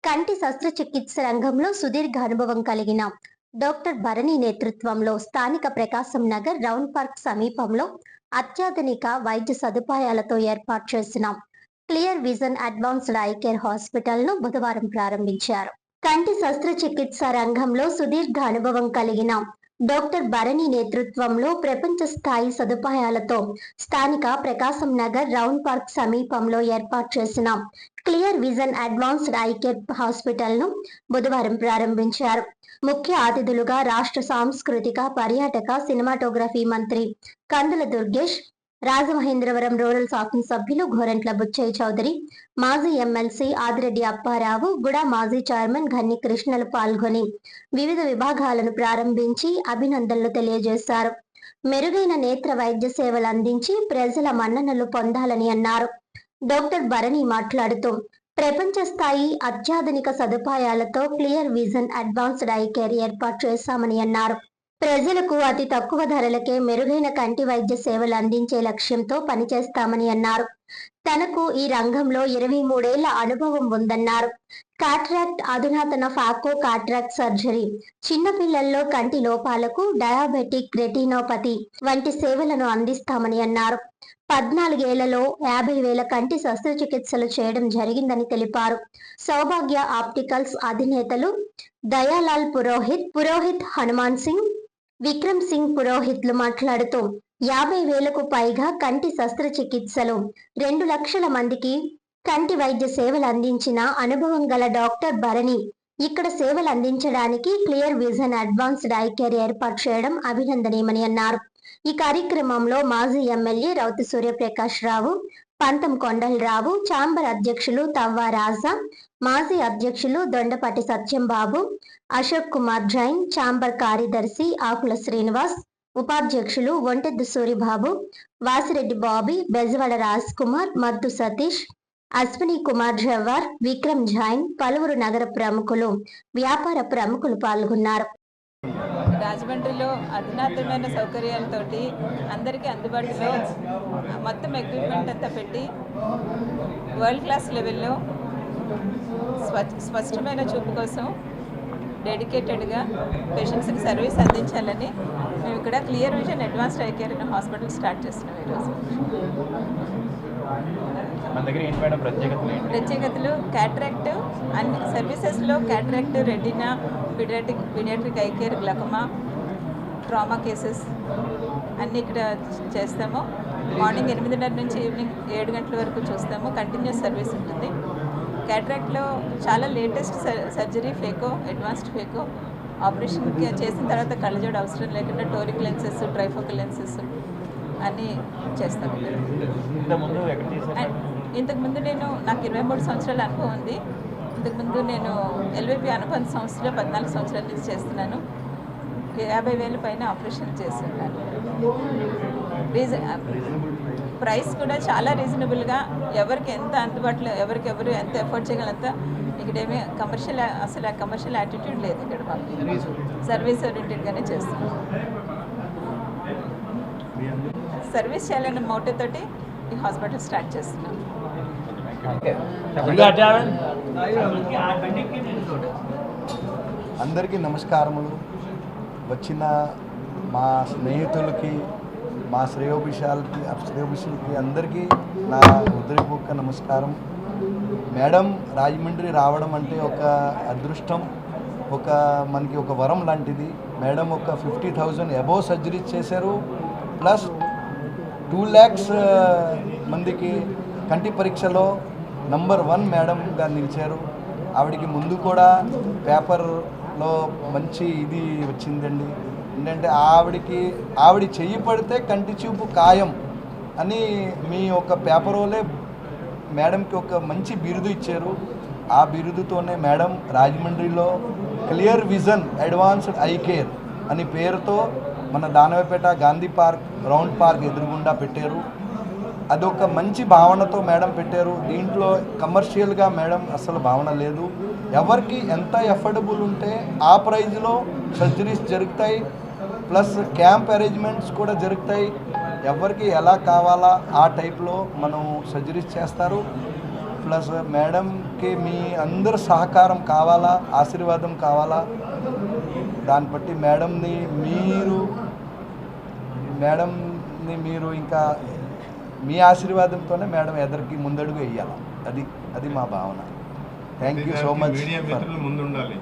కంటి శస్త్రచికిత్స రంగంలో సుదీర్ఘ అనుభవం కలిగిన డాక్టర్ భరణి నేతృత్వంలో స్థానిక ప్రకాశం నగర్ రౌండ్ పార్క్ సమీపంలో అత్యాధునిక వైద్య సదుపాయాలతో ఏర్పాటు చేసిన clear vision advanced eye care hospital ను బుధవారం ప్రారంభించారు. కంటి శస్త్రచికిత్స రంగంలో సుదీర్ఘ అనుభవం కలిగిన డాక్టర్ భరణి నేతృత్వంలో ప్రపంచ స్థాయి సదుపాయాలతో స్థానిక ప్రకాశం నగర్ రౌండ్ పార్క్ సమీపంలో ఏర్పాటు చేసిన clear vision advanced eye care hospital ను బుధవారం ప్రారంభించారు. ముఖ్య అతిథులుగా రాష్ట్ర సాంస్కృతిక పర్యాటక సినిమాటోగ్రఫీ మంత్రి కందుల దుర్గేష్, రాజమహేంద్రవరం రూరల్ శాసనసభ్యులు గోరంట్ల బుచ్చయ్య చౌదరి, మాజీ ఎమ్మెల్సీ ఆదిరెడ్డి అప్పారావు, గుడా మాజీ చైర్మన్ గన్ని కృష్ణలు పాల్గొని వివిధ విభాగాలను ప్రారంభించి అభినందనలు తెలియజేశారు. మెరుగైన నేత్ర వైద్య సేవలు అందించి ప్రజల మన్ననలు పొందాలని అన్నారు. డాక్టర్ భరణి మాట్లాడుతూ ప్రపంచ స్థాయి అత్యాధునిక సదుపాయాలతో clear vision advanced eye care ఏర్పాటు చేశామని అన్నారు. ప్రజలకు అతి తక్కువ ధరలకే మెరుగైన కంటి వైద్య సేవలు అందించే లక్ష్యంతో పనిచేస్తామని అన్నారు. తనకు ఈ రంగంలో 23 ఏళ్ల అనుభవం ఉందన్నారు. కాట్రాక్ట్, అధునాతన ఫాకో కాట్రాక్ట్ సర్జరీ, చిన్నపిల్లల్లో కంటి లోపాలకు డయాబెటిక్ రెటినోపతి వంటి సేవలను అందిస్తామని అన్నారు. 14 ఏళ్లలో 50,000 కంటి శస్త్రచికిత్సలు చేయడం జరిగిందని తెలిపారు. సౌభాగ్య ఆప్టికల్స్ అధినేతలు దయాలాల్ పురోహిత్ హనుమాన్ సింగ్, విక్రమ్ సింగ్ పురోహిత్లు మాట్లాడుతూ 50,000కు పైగా కంటి శస్త్రచికిత్సలు, 2 లక్షల మందికి కంటి వైద్య సేవలు అందించిన అనుభవం గల డాక్టర్ భరణి ఇక్కడ సేవలు అందించడానికి clear vision advanced eye care ఏర్పాటు చేయడం అభినందనీయమని అన్నారు. ఈ కార్యక్రమంలో మాజీ ఎమ్మెల్యే రౌతు సూర్యప్రకాష్ రావు, పంతం కొండలరావు, ఛాంబర్ అధ్యక్షులు తవ్వా రాజా, మాజీ అధ్యక్షులు దొండపాటి సత్యంబాబు, అశోక్ కుమార్ జైన్, ఛాంబర్ కార్యదర్శి ఆకుల శ్రీనివాస్, ఉపాధ్యక్షులు ఒంటెద్దు సూరిబాబు, వాసిరెడ్డి బాబీ, బెజవాడ రాజ్ కుమార్, మద్దు సతీష్, అశ్విని కుమార్ జవ్వార్, విక్రమ్ జైన్, పలువురు నగర ప్రముఖులు, వ్యాపార ప్రముఖులు పాల్గొన్నారు. రాజమండ్రిలో అధునాతనమైన సౌకర్యాలతోటి అందరికీ అందుబాటులో మొత్తం ఎక్విప్మెంట్ అంతా పెట్టి వరల్డ్ క్లాస్ లెవెల్లో స్పష్టమైన చూపు కోసం డెడికేటెడ్గా పేషెంట్స్కి సర్వీస్ అందించాలని మేము ఇక్కడ clear vision advanced eye care hospital start చేస్తున్నాం. ఈరోజు ప్రత్యేకతలు క్యాట్రాక్ట్, అన్ని సర్వీసెస్లో cataract, retina, pediatric eye care, glaucoma, trauma cases అన్నీ ఇక్కడ చేస్తాము. మార్నింగ్ 8:30 నుంచి ఈవినింగ్ 7 గంటల వరకు చూస్తాము. కంటిన్యూస్ సర్వీస్ ఉంటుంది. క్యాట్రాక్ట్లో చాలా లేటెస్ట్ సర్జరీ, ఫేకో, అడ్వాన్స్డ్ ఫేకో ఆపరేషన్ చేసిన తర్వాత కళ్ళజోడు అవసరం లేకుండా టోరిక్ లెన్సెస్, ట్రైఫోకల్ లెన్సెస్ అన్నీ చేస్తాము. ఇంతకుముందు నాకు 23 సంవత్సరాల అనుభవం ఉంది. ఇంతకుముందు నేను ఎల్విపి అనుబంధ సంస్థలో 14 సంవత్సరాల నుంచి చేస్తున్నాను. 50,000 పైన ఆపరేషన్ చేస్తున్నాను. ప్రైస్ కూడా చాలా రీజనబుల్గా, ఎవరికి ఎంత అందుబాటులో, ఎవరు ఎంత ఎఫోర్డ్ చేయగలంత. ఇక్కడేమీ కమర్షియల్ యాటిట్యూడ్ లేదు. ఇక్కడ మాకు సర్వీస్ ఓరియంటెడ్గానే చేస్తున్నాం. సర్వీస్ చేయాలన్న మోటివ్ తోటి ఈ హాస్పిటల్ స్టార్ట్ చేస్తున్నాం. అందరికీ నమస్కారములు. వచ్చిన మా స్నేహితులకి, మా శ్రేయోభిషులకి అందరికీ నా హృదయపూర్వక నమస్కారం. మేడం రాజమండ్రి రావడం అంటే ఒక అదృష్టం, మనకి ఒక వరం లాంటిది. మేడం ఒక 50,000 అబోవ్ సర్జరీస్ చేశారు. ప్లస్ 2 lakhs మందికి కంటి పరీక్షలో నంబర్ 1 మేడంగా నిలిచారు. ఆవిడికి ముందు కూడా పేపర్లో మంచి ఇది వచ్చిందండి. ఏంటంటే ఆవిడ చెయ్యి పడితే కంటి చూపు ఖాయం అని మీ ఒక పేపర్ వాళ్ళే మేడంకి ఒక మంచి బిరుదు ఇచ్చారు. ఆ బిరుదుతోనే మేడం రాజమండ్రిలో clear vision advanced eye care అని పేరుతో మన దానవపేట గాంధీ పార్క్, రౌండ్ పార్క్ ఎదురుగుండా పెట్టారు. అదొక మంచి భావనతో మేడం పెట్టారు. దీంట్లో కమర్షియల్గా మేడం అసలు భావన లేదు. ఎవరికి ఎంత ఎఫర్డబుల్ ఉంటే ఆ ప్రైజ్లో సర్జరీస్ జరుగుతాయి. ప్లస్ క్యాంప్ అరేంజ్మెంట్స్ కూడా జరుగుతాయి. ఎవరికి ఎలా కావాలా ఆ టైప్లో మనం సర్జరీస్ చేస్తారు. ప్లస్ మేడంకి దానికి మీ అందరు సహకారం కావాలా, ఆశీర్వాదం కావాలా. దాన్ని బట్టి మేడంని మీరు ఇంకా మీ ఆశీర్వాదంతోనే మేడం ఎదరికి ముందడుగు వేయాలి. అది మా భావన. Thank you so much. Media మిత్రులు ముందుండాలి.